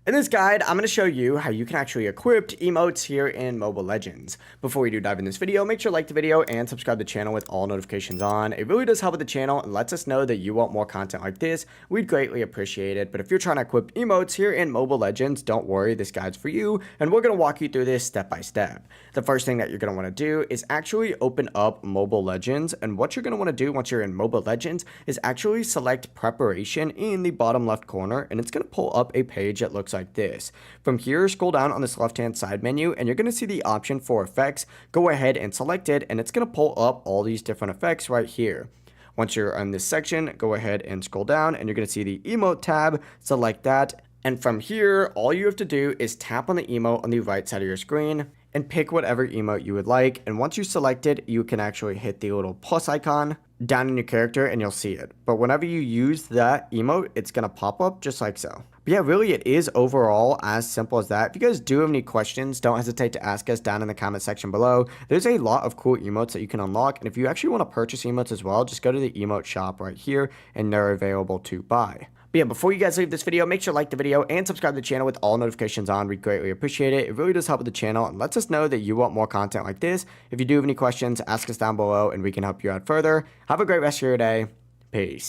In this guide, I'm going to show you how you can actually equip emotes here in Mobile Legends. Before we do dive in this video, make sure to like the video and subscribe to the channel with all notifications on. It really does help with the channel and lets us know that you want more content like this. We'd greatly appreciate it. But if you're trying to equip emotes here in Mobile Legends, don't worry, this guide's for you. And we're going to walk you through this step by step. The first thing that you're going to want to do is actually open up Mobile Legends. And what you're going to want to do once you're in Mobile Legends is actually select preparation in the bottom left corner. And it's going to pull up a page that looks like this. From here, scroll down on this left hand side menu and you're going to see the option for effects. Go ahead and select it and it's going to pull up all these different effects right here. Once you're on this section, go ahead and scroll down and you're going to see the emote tab. Select that. And from here, all you have to do is tap on the emote on the right side of your screen and pick whatever emote you would like. And once you select it, you can actually hit the little plus icon down in your character and you'll see it. But whenever you use that emote, it's going to pop up just like so. But yeah, really it is overall as simple as that. If you guys do have any questions, don't hesitate to ask us down in the comment section below. There's a lot of cool emotes that you can unlock. And if you actually want to purchase emotes as well, just go to the emote shop right here and they're available to buy. But yeah, before you guys leave this video, make sure to like the video and subscribe to the channel with all notifications on. We'd greatly appreciate it. It really does help with the channel and lets us know that you want more content like this. If you do have any questions, ask us down below and we can help you out further. Have a great rest of your day. Peace.